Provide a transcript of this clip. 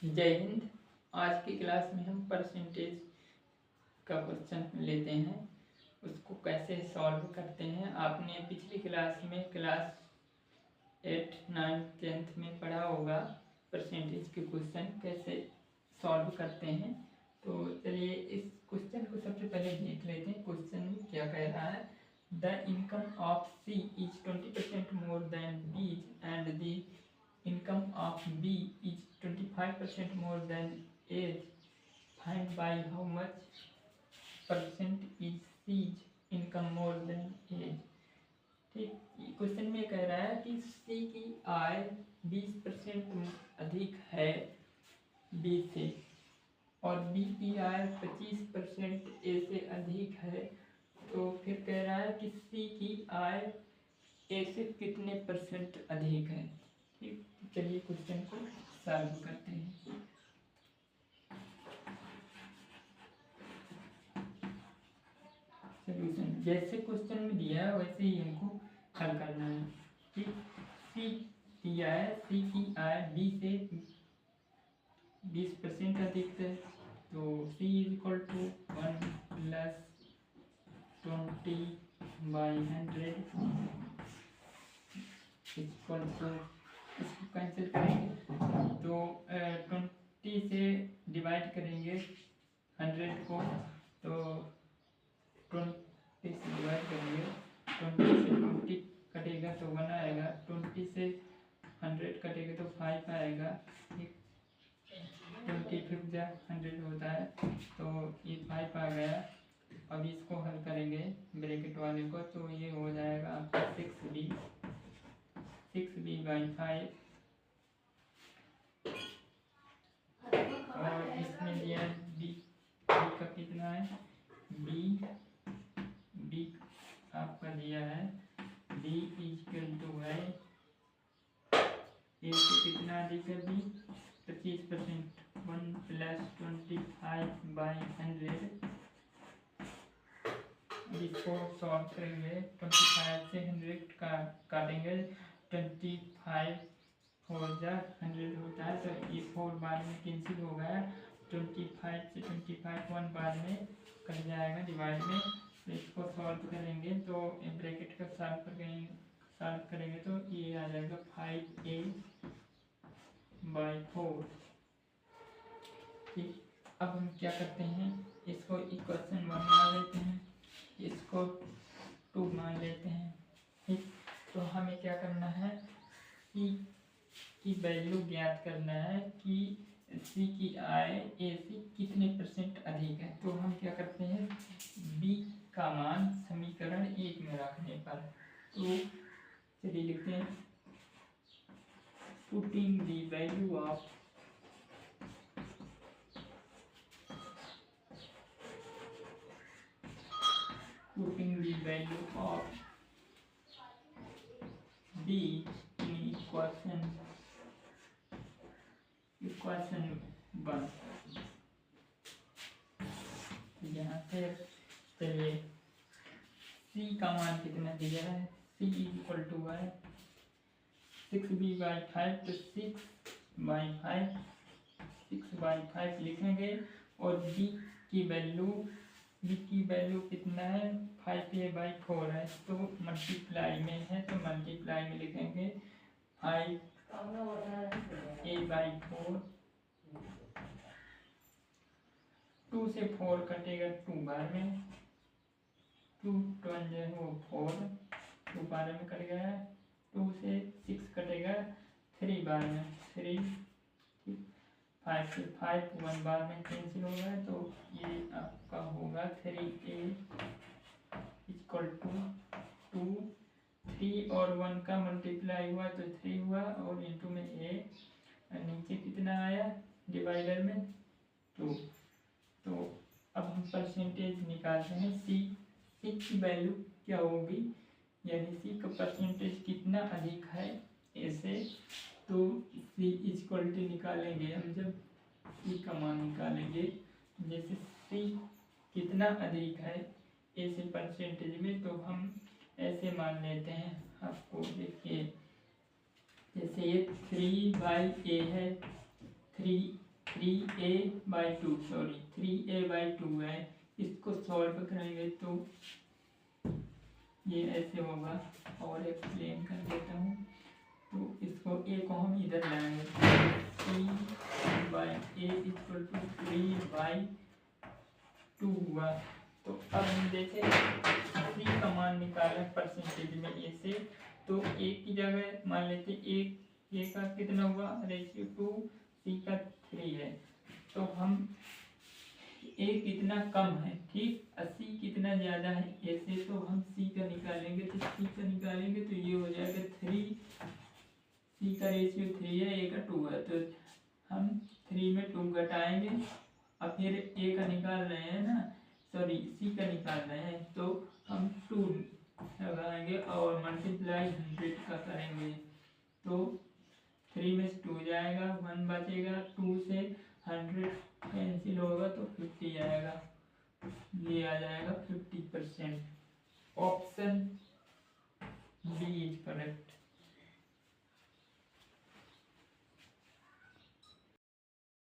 जय हिंद। आज की क्लास में हम परसेंटेज का क्वेश्चन लेते हैं, उसको कैसे सॉल्व करते हैं। आपने पिछली क्लास में क्लास 8, 9, 10th में पढ़ा होगा परसेंटेज के क्वेश्चन कैसे सॉल्व करते हैं। तो चलिए इस क्वेश्चन को सबसे पहले देख लेते हैं। क्वेश्चन में क्या कह रहा है, the income of C is 20% more than B and the income of B is 25% more than A's. Find by how much percent is C's income more than A's. ठीक, क्वेश्चन में कह रहा है कि C की आय 20% अधिक है B से और B की आय 25% A से अधिक है। तो फिर कह रहा है कि C की आय A से कितने परसेंट अधिक है। ठीक, चलिए क्वेश्चन को सॉल्व करते हैं। सॉल्यूशन जैसे क्वेश्चन में दिया है वैसे ही हमको हल करना है। ठीक, सी दिया है, सी की आय बी से 20% अधिक है, तो C is equal to 1 + 20/100 equal to, इसको कैंसिल करेंगे तो 20 से डिवाइड करेंगे 100 को, तो 20 से डिवाइड करेंगे, 20 से 20 कटेगा तो 1 आएगा, 20 से 100 कटेगा तो 5 आएगा। 20 फिर 100 होता है तो ये 5 आ गया। अब इसको हल करेंगे ब्रैकेट वाले को, तो ये हो जाएगा आपका 6b/5 और इसमें दिया बी का कितना है, बी आपका दिया है बी इक्वल टू है ए से कितना अधिक है, बी 25%, 1 + 25/100। इसको सॉल्व करेंगे, 25 से 100 का काटेंगे, 25 4 जा 100 होता है, तो ये 4 बाद में कैंसिल हो गया, 25 से 25 1 बाद में कट जाएगा डिवाइड में। तो इसको सॉल्व करेंगे तो ब्रैकेट का सॉल्व करेंगे तो ये आ जाएगा 5a/4। ठीक, अब हम क्या करते हैं, इसको इक्वेशन 1 मान लेते हैं, इसको 2 मान लेते हैं। ठीक, तो हमें क्या करना है, सी की वैल्यू ज्ञात करना है कि सी की आय ए से कितने % अधिक है। तो हम क्या करते हैं, बी का मान समीकरण 1 में रखने पर, तो चलिए लिखते हैं, putting the value of B in equation 1। यहाँ से चलिए C का मान कितना दिया है, C इक्वल टू है 6b/5, तो 6/5 लिखेंगे और B की वैल्यू कितना है, 5a/4 है, तो मल्टीप्लाई में है तो मल्टीप्लाई में लिखेंगे 5a/4, 2 से 4 कटेगा 2 बार में, 2 2 4, 2 बार में कट गया, 2 से 6 कटेगा 3 बार में, 3, 5 से 5 1 बार में कैंसिल हो गया, तो ये आपका होगा 3a इक्वल टू 2, 3 और 1 का मल्टीप्लाई हुआ तो 3 हुआ और इंटू में a, नीचे कितना आया डिवाइडर में 2। तो अब हम परसेंटेज निकालते हैं, सी की वैल्यू क्या होगी, यानी सी का परसेंटेज कितना अधिक है ए से, तो सी इक्वल टू निकालेंगे हम, जब सी का मान निकालेंगे, जैसे सी कितना अधिक है ए से परसेंटेज में, तो हम ऐसे मान लेते हैं, आपको देखिए जैसे ये 3/a है, 3 3a/2 सॉरी 3a/2 है। इसको सॉल्व करेंगे तो ये ऐसे होगा। और एक्सप्लेन कर देता हूँ। तो इसको a को हम इधर लाएंगे, 3/a = 3/2 हुआ। तो अब हम देखें c का मान निकालें परसेंटेज में a से। तो a की जगह मान लेते a का कितना हुआ रेशियो 2, c का 3 है। तो हम a कितना कम है, ठीक, 80 कितना ज़्यादा है a से, तो हम c का निकालेंगे। तो c का निकालेंगे तो ये हो जाएगा 3, c का रेशियो 3 है, a का 2 है। तो हम 3 में 2 घटाएंगे और फिर a का निकाल रहे हैं ना, सॉरी c का निकाल रहे हैं, तो हम 2 लगाएंगे और मल्टीप्लाई 100 का करेंगे। तो 3 में से 2 जाएगा, 1 बचेगा, 2 से 100 कैंसिल होगा तो 50 आएगा। ये आ जाएगा 50%।